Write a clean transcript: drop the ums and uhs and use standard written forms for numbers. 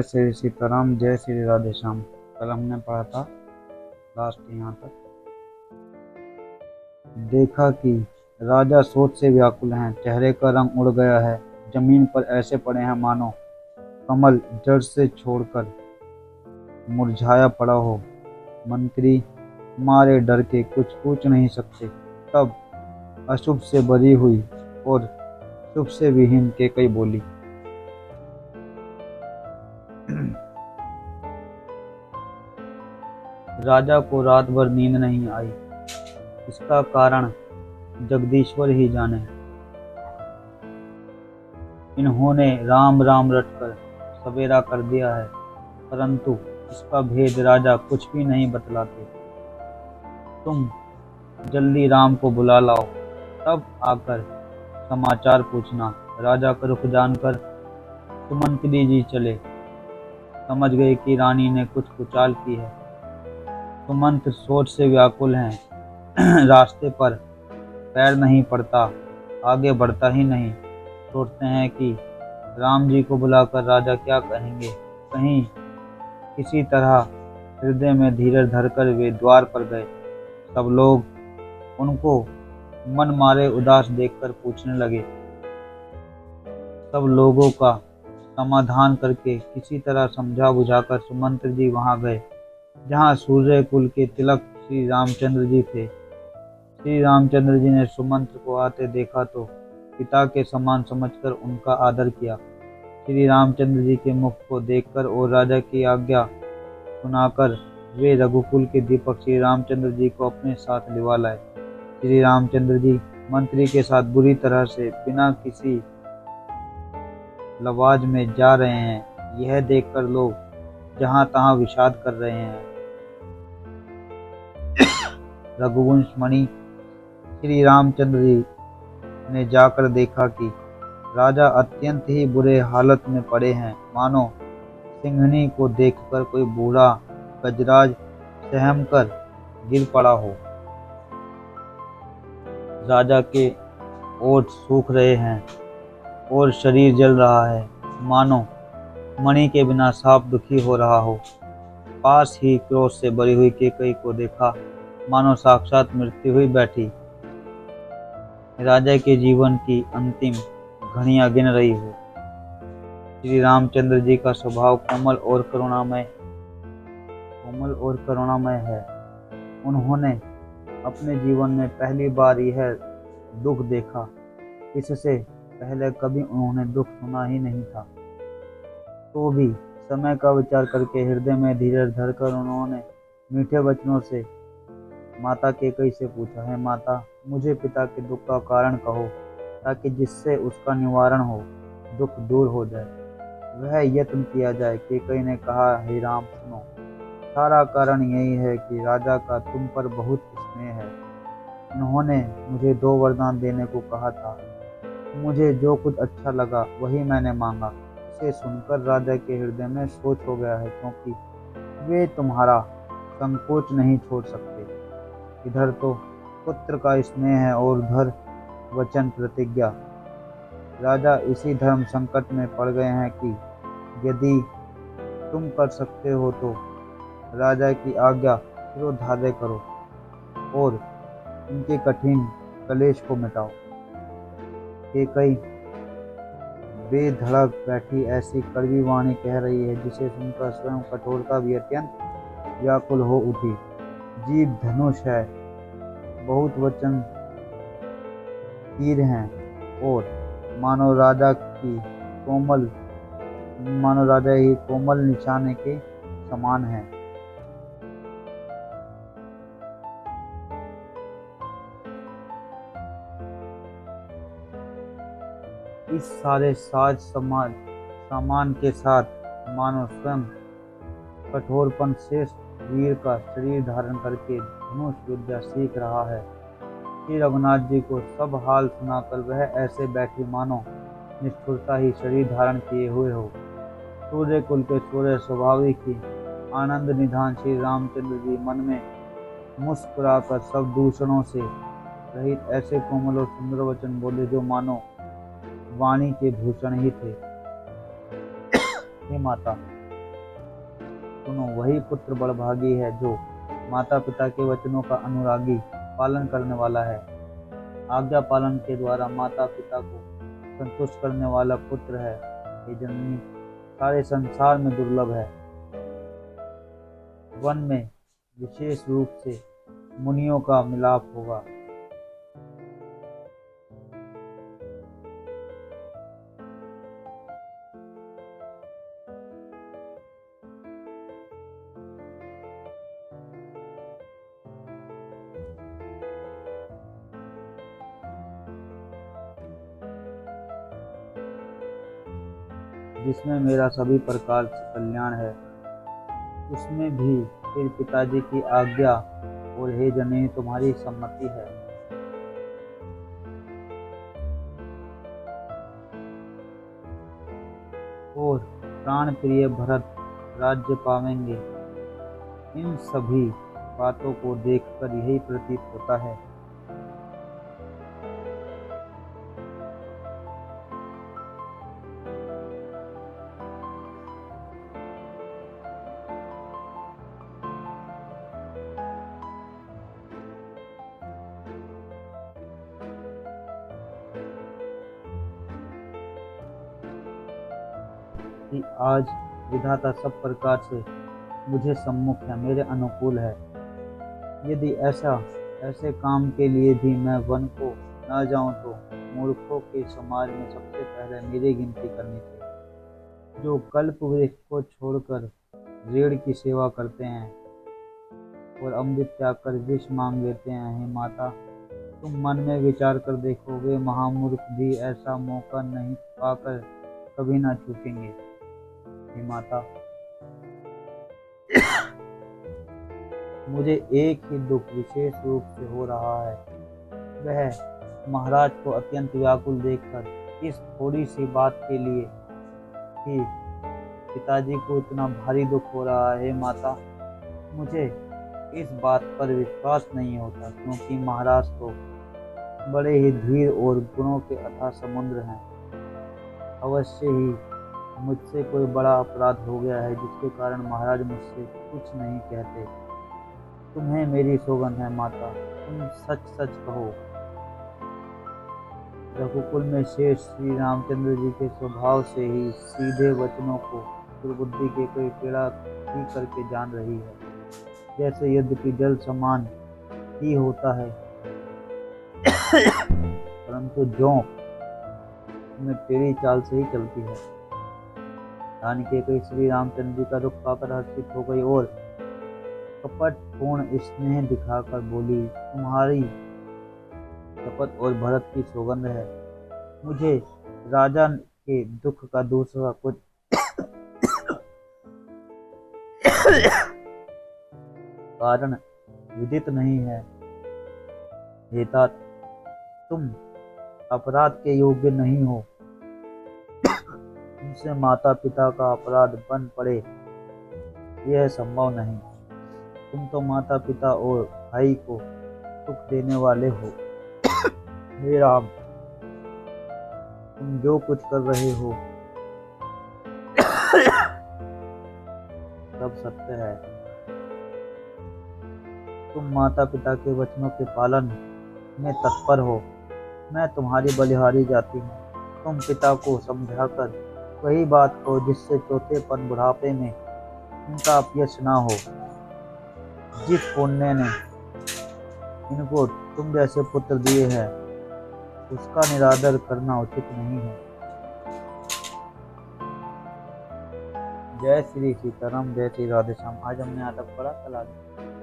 जय श्री सीताराम, जय श्री राधे श्याम। कल हमने पढ़ा था लास्ट यहाँ तक। देखा कि राजा सोच से व्याकुल हैं, चेहरे का रंग उड़ गया है, जमीन पर ऐसे पड़े हैं मानो कमल जड़ से छोड़कर मुरझाया पड़ा हो। मंत्री मारे डर के कुछ पूछ नहीं सकते। तब अशुभ से भरी हुई और शुभ से विहीन कैकई बोली, राजा को रात भर नींद नहीं आई। इसका कारण जगदीश्वर ही जाने। इन्होंने राम राम रटकर सवेरा कर दिया है, परंतु इसका भेद राजा कुछ भी नहीं बतलाते। तुम जल्दी राम को बुला लाओ, तब आकर समाचार पूछना। राजा का रुख जानकर सुमंत्री जी चले। समझ गए कि रानी ने कुछ कुचाल की है। सुमंत्र सोच से व्याकुल हैं। रास्ते पर पैर नहीं पड़ता, आगे बढ़ता ही नहीं। सोचते हैं कि राम जी को बुलाकर राजा क्या कहेंगे। कहीं किसी तरह हृदय में धीरज धरकर वे द्वार पर गए। सब लोग उनको मन मारे उदास देखकर पूछने लगे। सब लोगों का समाधान करके किसी तरह समझा बुझाकर सुमंत्र जी वहां गए जहां सूर्य कुल के तिलक श्री रामचंद्र जी थे। श्री रामचंद्र जी ने सुमंत्र को आते देखा तो पिता के समान समझकर उनका आदर किया। श्री रामचंद्र जी के मुख को देखकर और राजा की आज्ञा सुनाकर वे रघुकुल के दीपक श्री रामचंद्र जी को अपने साथ लिवा लाए। श्री रामचंद्र जी मंत्री के साथ बुरी तरह से बिना किसी लवाज में जा रहे हैं। यह देखकर लोग जहां तहां विषाद कर रहे हैं। रघुवंश मणि श्री रामचंद्र जी ने जाकर देखा कि राजा अत्यंत ही बुरे हालत में पड़े हैं, मानो सिंहनी को देखकर कोई बूढ़ा गजराज सहम कर गिर पड़ा हो। राजा के ओठ सूख रहे हैं और शरीर जल रहा है, मानो मणि के बिना सांप दुखी हो रहा हो। पास ही क्रोध से भरी हुई कैकई को देखा, मानो साक्षात मृत्यु हुई बैठी राजा के जीवन की अंतिम घड़ियां गिन रही हो। श्री रामचंद्र जी का स्वभाव कोमल और करुणामय है। उन्होंने अपने जीवन में पहली बार यह दुख देखा। इससे पहले कभी उन्होंने दुख सुना ही नहीं था। तो भी समय का विचार करके हृदय में धीरज धरकर उन्होंने मीठे वचनों से माता कैकई से पूछा, है माता, मुझे पिता के दुख का कारण कहो, ताकि जिससे उसका निवारण हो, दुख दूर हो जाए, वह यत्न किया जाए। कैकई ने कहा, हे राम सुनो, सारा कारण यही है कि राजा का तुम पर बहुत स्नेह है। उन्होंने मुझे 2 वरदान देने को कहा था। मुझे जो कुछ अच्छा लगा वही मैंने मांगा। इसे सुनकर राजा के हृदय में सोच हो गया है, क्योंकि वे तुम्हारा संकोच नहीं छोड़ सकते। इधर तो पुत्र का स्नेह है और उधर वचन प्रतिज्ञा। राजा इसी धर्म संकट में पड़ गए हैं कि यदि तुम कर सकते हो तो राजा की आज्ञा शिरोधार्य करो और इनके कठिन कलेश को मिटाओ। कैकई बेधड़क बैठी ऐसी कड़वी वाणी कह रही है जिसे सुनकर स्वयं कठोरता भी अत्यंत व्याकुल हो उठी। जीभ धनुष है, बहुत वचन तीर हैं और मानो राजा ही कोमल निशाने के समान है। इस सारे सामान के साथ मानो स्वयं कठोरपन श्रेष्ठ वीर का शरीर धारण करके धनुष विद्या सीख रहा है। श्री रघुनाथ जी को सब हाल सुनाकर वह ऐसे बैठी मानो निष्ठुरता ही शरीर धारण किए हुए हो। सूर्य कुल के सूर्य स्वाभाविक ही आनंद निधान श्री रामचंद्र जी मन में मुस्कुराकर सब दूषणों से रहित ऐसे कोमल और सुंदर वचन बोले जो मानो वाणी के भूषण ही थे। हे माता, सुनो, वही पुत्र बड़भागी है जो माता पिता के वचनों का अनुरागी पालन करने वाला है। आज्ञा पालन के द्वारा माता पिता को संतुष्ट करने वाला पुत्र है। ये जननी सारे संसार में दुर्लभ है। वन में विशेष रूप से मुनियों का मिलाप होगा। जिसमें मेरा सभी प्रकार से कल्याण है, उसमें भी फिर पिताजी की आज्ञा और हे जननी तुम्हारी सम्मति है। और प्राण प्रिय भरत राज्य पावेंगे। इन सभी बातों को देखकर यही प्रतीत होता है। कि आज विधाता सब प्रकार से मुझे सम्मुख है, मेरे अनुकूल है। यदि ऐसे काम के लिए भी मैं वन को न जाऊं तो मूर्खों के समाज में सबसे पहले मेरी गिनती करनी चाहिए, जो कल्प वृक्ष को छोड़कर रीढ़ की सेवा करते हैं और अमृत त्याग कर विष मांग लेते हैं। हे माता, तुम मन में विचार कर देखोगे, महामूर्ख भी ऐसा मौका नहीं पाकर कभी ना चूकेंगे। हे माता, मुझे एक ही दुख विशेष रूप से हो रहा है। वह महाराज को अत्यंत व्याकुल देखकर इस थोड़ी सी बात के लिए कि पिताजी को इतना भारी दुख हो रहा है। माता, मुझे इस बात पर विश्वास नहीं होता, क्योंकि महाराज तो बड़े ही धीर और गुणों के अथाह समुद्र हैं। अवश्य ही मुझसे कोई बड़ा अपराध हो गया है, जिसके कारण महाराज मुझसे कुछ नहीं कहते। तुम्हें मेरी सौगंध है माता, तुम सच सच कहो। रघुकुल में शेष श्री रामचंद्र जी के स्वभाव से ही सीधे वचनों को दुर्बुद्धि के कोई पीड़ा ही करके जान रही है। जैसे यद्यपि जल समान ही होता है, परंतु जोंक में टेढ़ी चाल से ही चलती है। रानी के कई श्री रामचंद्र जी का रुख पाकर हर्षित हो गई और कपट पूर्ण स्नेह दिखाकर बोली, तुम्हारी शपथ और भरत की सौगंध है, मुझे राजा के दुख का दूसरा कुछ कारण विदित नहीं है। हे तात, तुम अपराध के योग्य नहीं हो। तुमसे माता पिता का अपराध बन पड़े, यह संभव नहीं। तुम तो माता पिता और भाई को सुख देने वाले हो। हे राम, तुम जो कुछ कर रहे हो सब सत्य है। तुम माता पिता के वचनों के पालन में तत्पर हो। मैं तुम्हारी बलिहारी जाती हूँ। तुम पिता को समझाकर वही बात कहो जिससे चौथेपन बुढ़ापे में इनका अपयश ना हो। जिस पुण्य ने इनको तुम जैसे पुत्र दिए हैं, उसका निरादर करना उचित नहीं है। जय श्री सीताराम, जय श्री राधे श्याम। आज हमने यहाँ तक पढ़ा, कल आगे।